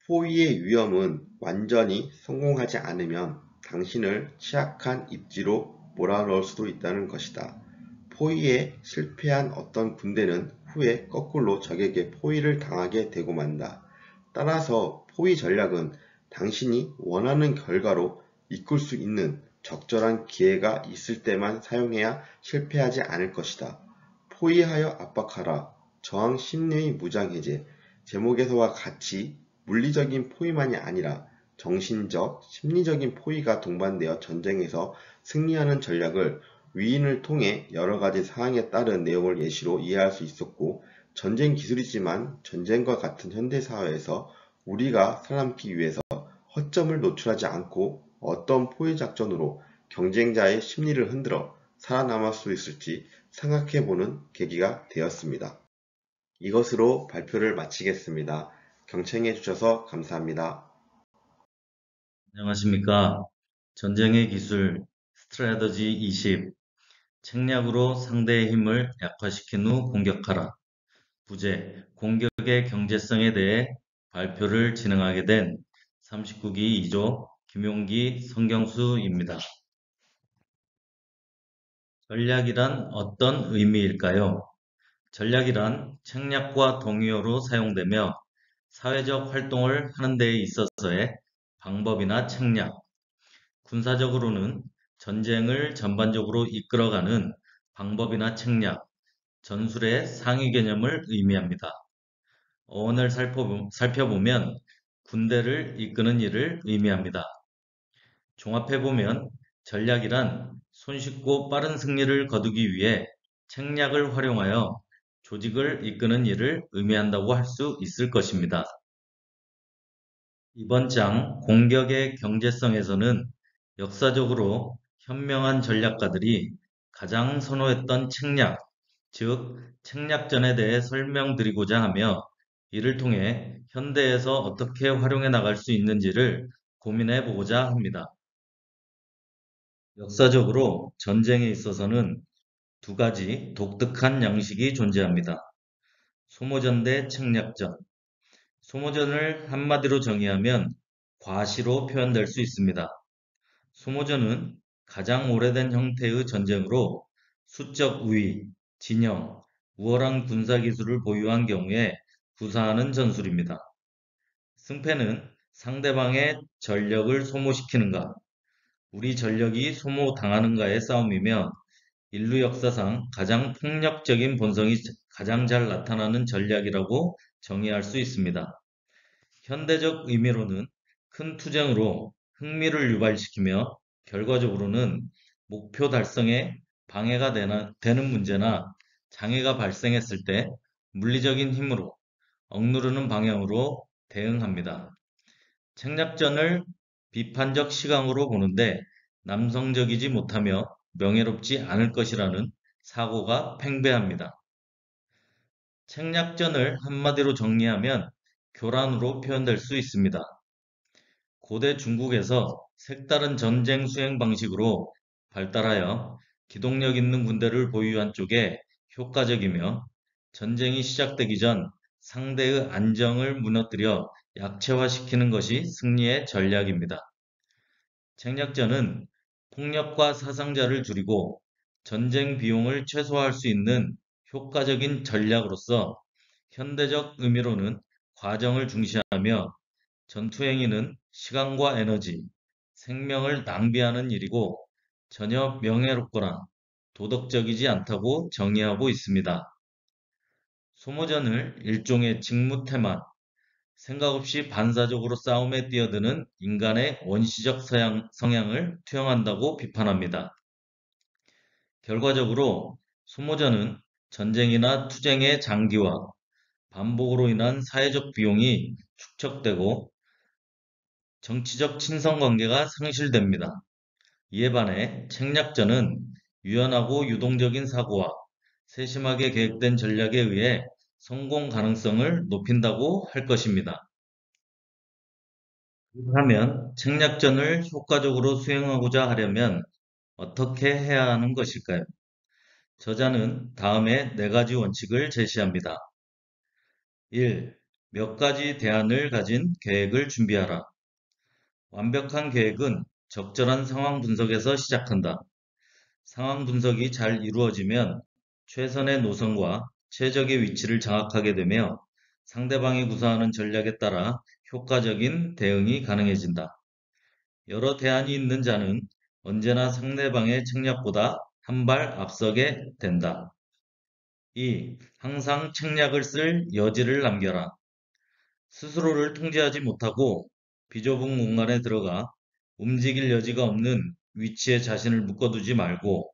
포위의 위험은 완전히 성공하지 않으면 당신을 취약한 입지로 몰아넣을 수도 있다는 것이다. 포위에 실패한 어떤 군대는 후에 거꾸로 적에게 포위를 당하게 되고 만다. 따라서 포위 전략은 당신이 원하는 결과로 이끌 수 있는 적절한 기회가 있을 때만 사용해야 실패하지 않을 것이다. 포위하여 압박하라. 저항 심리의 무장해제. 제목에서와 같이 물리적인 포위만이 아니라 정신적, 심리적인 포위가 동반되어 전쟁에서 승리하는 전략을 위인을 통해 여러 가지 사항에 따른 내용을 예시로 이해할 수 있었고 전쟁 기술이지만 전쟁과 같은 현대사회에서 우리가 살아남기 위해서 허점을 노출하지 않고 어떤 포위 작전으로 경쟁자의 심리를 흔들어 살아남을 수 있을지 생각해보는 계기가 되었습니다. 이것으로 발표를 마치겠습니다. 경청해 주셔서 감사합니다. 안녕하십니까. 전쟁의 기술 스트래터지 20 책략으로 상대의 힘을 약화시킨 후 공격하라. 부제 공격의 경제성에 대해 발표를 진행하게 된 39기 2조 김용기 성경수입니다. 전략이란 어떤 의미일까요? 전략이란 책략과 동의어로 사용되며 사회적 활동을 하는 데 있어서의 방법이나 책략, 군사적으로는 전쟁을 전반적으로 이끌어가는 방법이나 책략, 전술의 상위 개념을 의미합니다. 어원을 살펴보면 군대를 이끄는 일을 의미합니다. 종합해보면 전략이란 손쉽고 빠른 승리를 거두기 위해 책략을 활용하여 조직을 이끄는 일을 의미한다고 할 수 있을 것입니다. 이번 장 공격의 경제성에서는 역사적으로 현명한 전략가들이 가장 선호했던 책략, 즉 책략전에 대해 설명드리고자 하며 이를 통해 현대에서 어떻게 활용해 나갈 수 있는지를 고민해 보고자 합니다. 역사적으로 전쟁에 있어서는 두 가지 독특한 양식이 존재합니다. 소모전 대 책략전. 소모전을 한마디로 정의하면 과시로 표현될 수 있습니다. 소모전은 가장 오래된 형태의 전쟁으로 수적 우위, 진영, 우월한 군사기술을 보유한 경우에 구사하는 전술입니다. 승패는 상대방의 전력을 소모시키는가, 우리 전력이 소모당하는가의 싸움이며 인류 역사상 가장 폭력적인 본성이 가장 잘 나타나는 전략이라고 정의할 수 있습니다. 현대적 의미로는 큰 투쟁으로 흥미를 유발시키며 결과적으로는 목표 달성에 방해가 되는 문제나 장애가 발생했을 때 물리적인 힘으로 억누르는 방향으로 대응합니다. 책략전을 비판적 시각으로 보는데 남성적이지 못하며 명예롭지 않을 것이라는 사고가 팽배합니다. 책략전을 한마디로 정리하면 교란으로 표현될 수 있습니다. 고대 중국에서 색다른 전쟁 수행 방식으로 발달하여 기동력 있는 군대를 보유한 쪽에 효과적이며 전쟁이 시작되기 전 상대의 안정을 무너뜨려 약체화시키는 것이 승리의 전략입니다. 책략전은 폭력과 사상자를 줄이고 전쟁 비용을 최소화할 수 있는 효과적인 전략으로서 현대적 의미로는 과정을 중시하며 전투행위는 시간과 에너지, 생명을 낭비하는 일이고 전혀 명예롭거나 도덕적이지 않다고 정의하고 있습니다. 소모전을 일종의 직무태만, 생각 없이 반사적으로 싸움에 뛰어드는 인간의 원시적 성향을 투영한다고 비판합니다. 결과적으로 소모전은 전쟁이나 투쟁의 장기화, 반복으로 인한 사회적 비용이 축적되고 정치적 친선관계가 상실됩니다. 이에 반해 책략전은 유연하고 유동적인 사고와 세심하게 계획된 전략에 의해 성공 가능성을 높인다고 할 것입니다. 그렇다면 책략전을 효과적으로 수행하고자 하려면 어떻게 해야 하는 것일까요? 저자는 다음에 네 가지 원칙을 제시합니다. 1. 몇 가지 대안을 가진 계획을 준비하라. 완벽한 계획은 적절한 상황 분석에서 시작한다. 상황 분석이 잘 이루어지면 최선의 노선과 최적의 위치를 장악하게 되며 상대방이 구사하는 전략에 따라 효과적인 대응이 가능해진다. 여러 대안이 있는 자는 언제나 상대방의 책략보다 한 발 앞서게 된다. 2. 항상 책략을 쓸 여지를 남겨라. 스스로를 통제하지 못하고 비좁은 공간에 들어가 움직일 여지가 없는 위치에 자신을 묶어두지 말고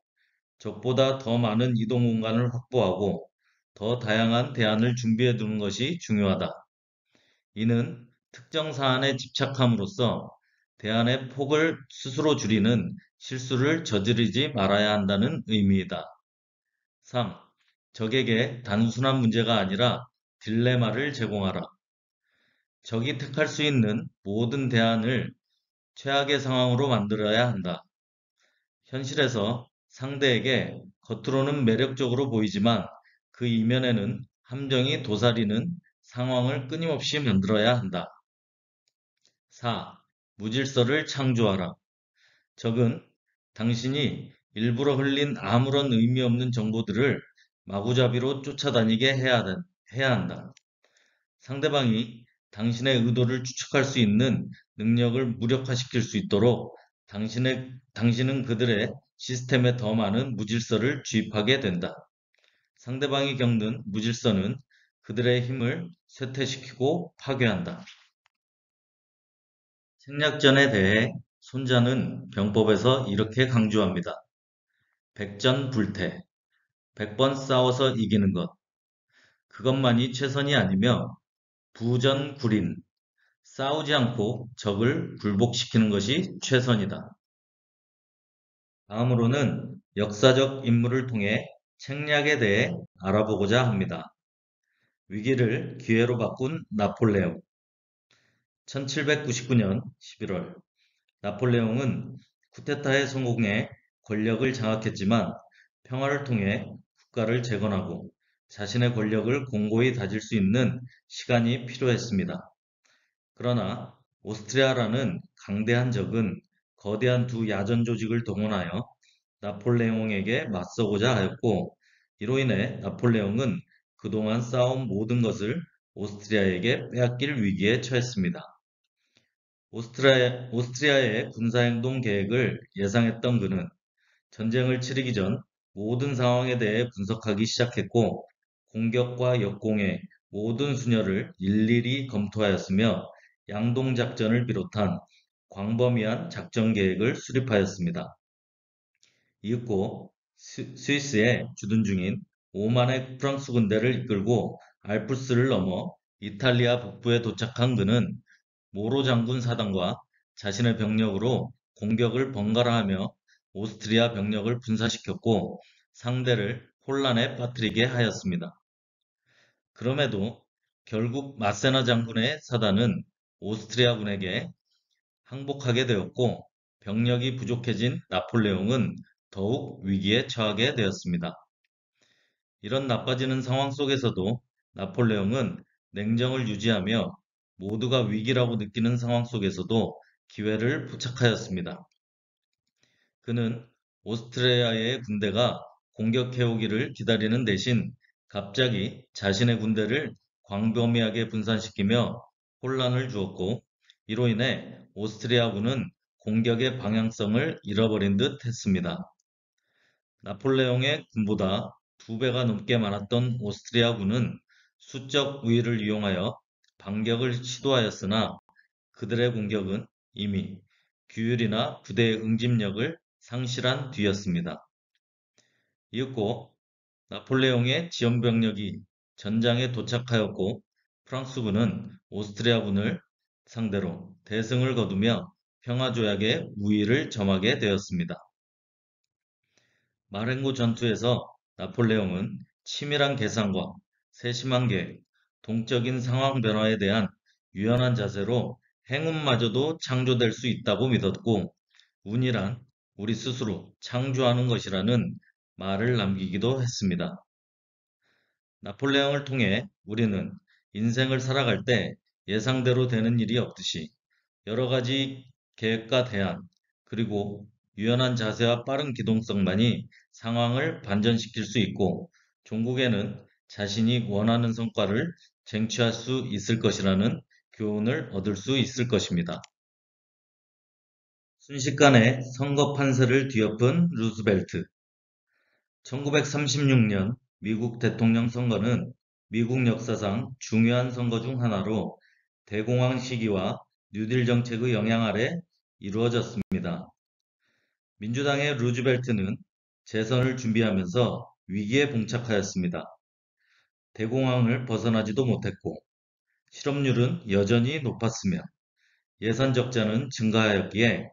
적보다 더 많은 이동 공간을 확보하고 더 다양한 대안을 준비해 두는 것이 중요하다. 이는 특정 사안에 집착함으로써 대안의 폭을 스스로 줄이는 실수를 저지르지 말아야 한다는 의미이다. 3. 적에게 단순한 문제가 아니라 딜레마를 제공하라. 적이 택할 수 있는 모든 대안을 최악의 상황으로 만들어야 한다. 현실에서 상대에게 겉으로는 매력적으로 보이지만 그 이면에는 함정이 도사리는 상황을 끊임없이 만들어야 한다. 4. 무질서를 창조하라. 적은 당신이 일부러 흘린 아무런 의미 없는 정보들을 마구잡이로 쫓아다니게 해야 한다. 상대방이 당신의 의도를 추측할 수 있는 능력을 무력화시킬 수 있도록 당신은 그들의 시스템에 더 많은 무질서를 주입하게 된다. 상대방이 겪는 무질서는 그들의 힘을 쇠퇴시키고 파괴한다. 생략전에 대해 손자는 병법에서 이렇게 강조합니다. 백전불태, 100번 싸워서 이기는 것, 그것만이 최선이 아니며 부전굴인, 싸우지 않고 적을 굴복시키는 것이 최선이다. 다음으로는 역사적 인물을 통해 책략에 대해 알아보고자 합니다. 위기를 기회로 바꾼 나폴레옹. 1799년 11월, 나폴레옹은 쿠데타에 성공해 권력을 장악했지만 평화를 통해 국가를 재건하고 자신의 권력을 공고히 다질 수 있는 시간이 필요했습니다. 그러나 오스트리아라는 강대한 적은 거대한 두 야전 조직을 동원하여 나폴레옹에게 맞서고자 하였고, 이로 인해 나폴레옹은 그동안 쌓아온 모든 것을 오스트리아에게 빼앗길 위기에 처했습니다. 오스트리아의 군사행동 계획을 예상했던 그는 전쟁을 치르기 전 모든 상황에 대해 분석하기 시작했고, 공격과 역공의 모든 순열을 일일이 검토하였으며, 양동작전을 비롯한 광범위한 작전 계획을 수립하였습니다. 이윽고 스위스에 주둔 중인 5만의 프랑스 군대를 이끌고 알프스를 넘어 이탈리아 북부에 도착한 그는 모로 장군 사단과 자신의 병력으로 공격을 번갈아하며 오스트리아 병력을 분산시켰고 상대를 혼란에 빠뜨리게 하였습니다. 그럼에도 결국 마세나 장군의 사단은 오스트리아군에게 항복하게 되었고 병력이 부족해진 나폴레옹은 더욱 위기에 처하게 되었습니다. 이런 나빠지는 상황 속에서도 나폴레옹은 냉정을 유지하며 모두가 위기라고 느끼는 상황 속에서도 기회를 포착하였습니다. 그는 오스트리아의 군대가 공격해오기를 기다리는 대신 갑자기 자신의 군대를 광범위하게 분산시키며 혼란을 주었고, 이로 인해 오스트리아군은 공격의 방향성을 잃어버린 듯 했습니다. 나폴레옹의 군보다 2배가 넘게 많았던 오스트리아군은 수적 우위를 이용하여 반격을 시도하였으나 그들의 공격은 이미 규율이나 부대의 응집력을 상실한 뒤였습니다. 이윽고 나폴레옹의 지원병력이 전장에 도착하였고 프랑스군은 오스트리아군을 상대로 대승을 거두며 평화조약의 우위를 점하게 되었습니다. 마rengo 전투에서 나폴레옹은 치밀한 계산과 세심한 계획, 동적인 상황 변화에 대한 유연한 자세로 행운마저도 창조될 수 있다고 믿었고, 운이란 우리 스스로 창조하는 것이라는 말을 남기기도 했습니다. 나폴레옹을 통해 우리는 인생을 살아갈 때 예상대로 되는 일이 없듯이 여러 가지 계획과 대안, 그리고 유연한 자세와 빠른 기동성만이 상황을 반전시킬 수 있고, 종국에는 자신이 원하는 성과를 쟁취할 수 있을 것이라는 교훈을 얻을 수 있을 것입니다. 순식간에 선거 판세를 뒤엎은 루즈벨트. 1936년 미국 대통령 선거는 미국 역사상 중요한 선거 중 하나로 대공황 시기와 뉴딜 정책의 영향 아래 이루어졌습니다. 민주당의 루즈벨트는 재선을 준비하면서 위기에 봉착하였습니다. 대공황을 벗어나지도 못했고 실업률은 여전히 높았으며 예산 적자는 증가하였기에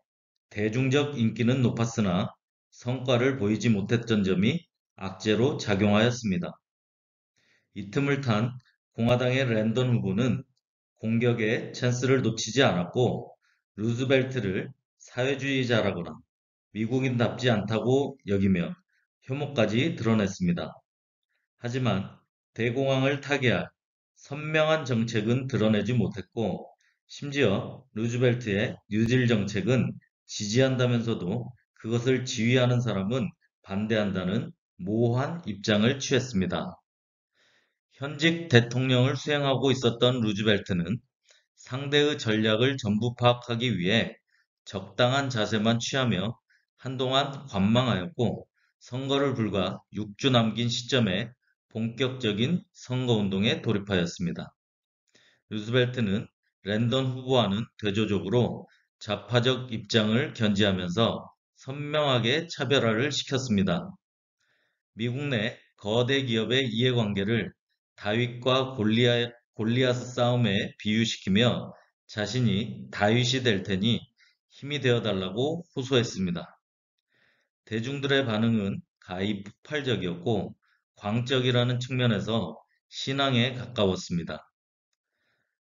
대중적 인기는 높았으나 성과를 보이지 못했던 점이 악재로 작용하였습니다. 이 틈을 탄 공화당의 랜던 후보는 공격의 찬스를 놓치지 않았고 루즈벨트를 사회주의자라거나 미국인답지 않다고 여기며 혐오까지 드러냈습니다. 하지만 대공황을 타개할 선명한 정책은 드러내지 못했고 심지어 루즈벨트의 뉴딜 정책은 지지한다면서도 그것을 지휘하는 사람은 반대한다는 모호한 입장을 취했습니다. 현직 대통령을 수행하고 있었던 루즈벨트는 상대의 전략을 전부 파악하기 위해 적당한 자세만 취하며 한동안 관망하였고 선거를 불과 6주 남긴 시점에 본격적인 선거운동에 돌입하였습니다. 루즈벨트는 랜던 후보와는 대조적으로 좌파적 입장을 견지하면서 선명하게 차별화를 시켰습니다. 미국 내 거대 기업의 이해관계를 다윗과 골리앗 싸움에 비유시키며 자신이 다윗이 될 테니 힘이 되어 달라고 호소했습니다. 대중들의 반응은 가히 폭발적이었고 광적이라는 측면에서 신앙에 가까웠습니다.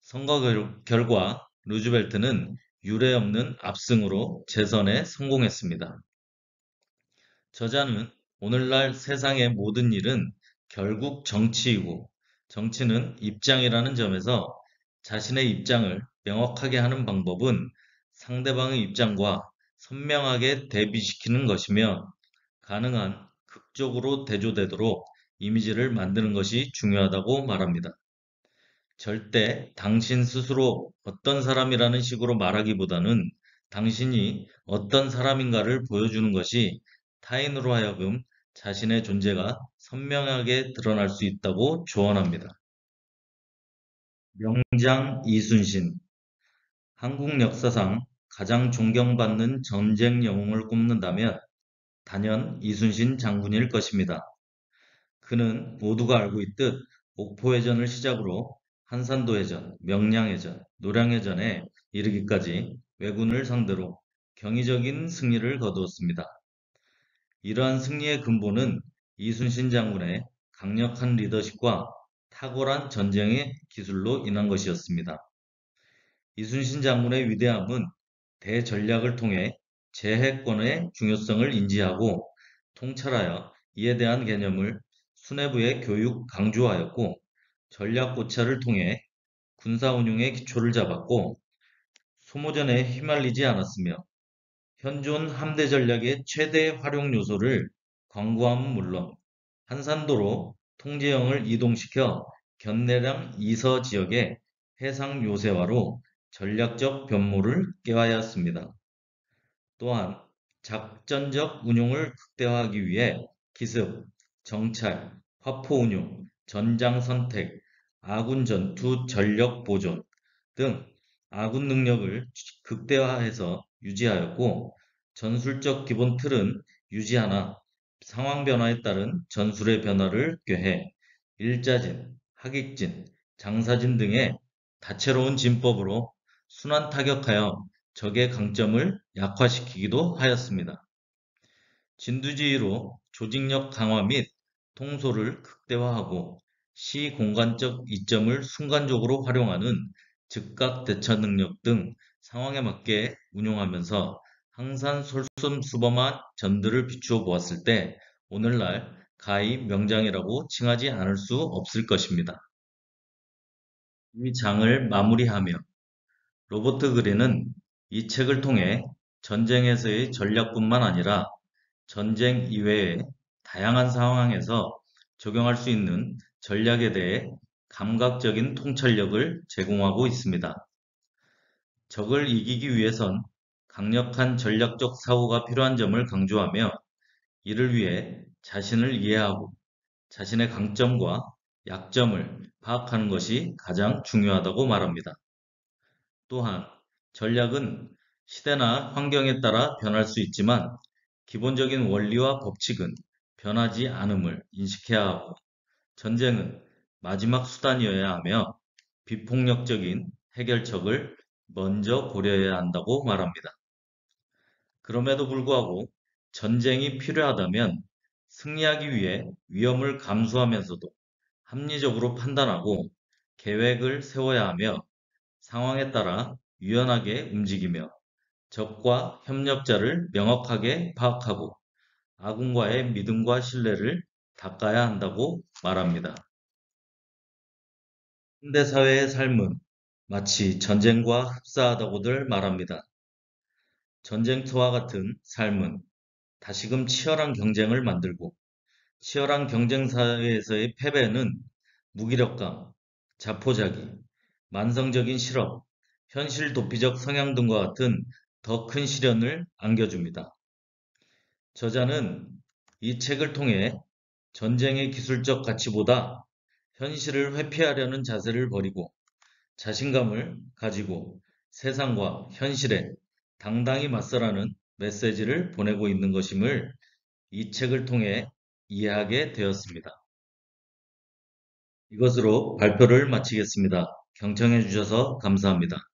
선거 결과 루즈벨트는 유례없는 압승으로 재선에 성공했습니다. 저자는 오늘날 세상의 모든 일은 결국 정치이고 정치는 입장이라는 점에서 자신의 입장을 명확하게 하는 방법은 상대방의 입장과 선명하게 대비시키는 것이며 가능한 극적으로 대조되도록 이미지를 만드는 것이 중요하다고 말합니다. 절대 당신 스스로 어떤 사람이라는 식으로 말하기보다는 당신이 어떤 사람인가를 보여주는 것이 타인으로 하여금 자신의 존재가 선명하게 드러날 수 있다고 조언합니다. 명장 이순신. 한국 역사상 가장 존경받는 전쟁 영웅을 꼽는다면 단연 이순신 장군일 것입니다. 그는 모두가 알고 있듯 옥포해전을 시작으로 한산도해전, 명량해전, 노량해전에 이르기까지 왜군을 상대로 경이적인 승리를 거두었습니다. 이러한 승리의 근본은 이순신 장군의 강력한 리더십과 탁월한 전쟁의 기술로 인한 것이었습니다. 이순신 장군의 위대함은 대전략을 통해 제해권의 중요성을 인지하고 통찰하여 이에 대한 개념을 수뇌부에 교육 강조하였고 전략 고찰을 통해 군사 운용의 기초를 잡았고 소모전에 휘말리지 않았으며 현존 함대 전략의 최대 활용 요소를 광구함은 물론 한산도로 통제형을 이동시켜 견내량 이서 지역의 해상 요새화로 전략적 변모를 꾀하였습니다. 또한 작전적 운용을 극대화하기 위해 기습, 정찰, 화포 운용, 전장 선택, 아군 전투 전력 보존 등 아군 능력을 극대화해서 유지하였고 전술적 기본 틀은 유지하나 상황 변화에 따른 전술의 변화를 꾀해 일자진, 하객진, 장사진 등의 다채로운 진법으로 순환 타격하여 적의 강점을 약화시키기도 하였습니다. 진두지휘로 조직력 강화 및 통솔을 극대화하고 시공간적 이점을 순간적으로 활용하는 즉각 대처 능력 등 상황에 맞게 운용하면서 항상 솔선수범한 전들을 비추어 보았을 때 오늘날 가히 명장이라고 칭하지 않을 수 없을 것입니다. 이 장을 마무리하며 로버트 그린은 이 책을 통해 전쟁에서의 전략뿐만 아니라 전쟁 이외의 다양한 상황에서 적용할 수 있는 전략에 대해 감각적인 통찰력을 제공하고 있습니다. 적을 이기기 위해선 강력한 전략적 사고가 필요한 점을 강조하며 이를 위해 자신을 이해하고 자신의 강점과 약점을 파악하는 것이 가장 중요하다고 말합니다. 또한 전략은 시대나 환경에 따라 변할 수 있지만 기본적인 원리와 법칙은 변하지 않음을 인식해야 하고 전쟁은 마지막 수단이어야 하며 비폭력적인 해결책을 먼저 고려해야 한다고 말합니다. 그럼에도 불구하고 전쟁이 필요하다면 승리하기 위해 위험을 감수하면서도 합리적으로 판단하고 계획을 세워야 하며 상황에 따라 유연하게 움직이며 적과 협력자를 명확하게 파악하고 아군과의 믿음과 신뢰를 닦아야 한다고 말합니다. 현대사회의 삶은 마치 전쟁과 흡사하다고들 말합니다. 전쟁터와 같은 삶은 다시금 치열한 경쟁을 만들고 치열한 경쟁 사회에서의 패배는 무기력감, 자포자기, 만성적인 실업, 현실 도피적 성향 등과 같은 더 큰 시련을 안겨줍니다. 저자는 이 책을 통해 전쟁의 기술적 가치보다 현실을 회피하려는 자세를 버리고 자신감을 가지고 세상과 현실에 당당히 맞서라는 메시지를 보내고 있는 것임을 이 책을 통해 이해하게 되었습니다. 이것으로 발표를 마치겠습니다. 경청해 주셔서 감사합니다.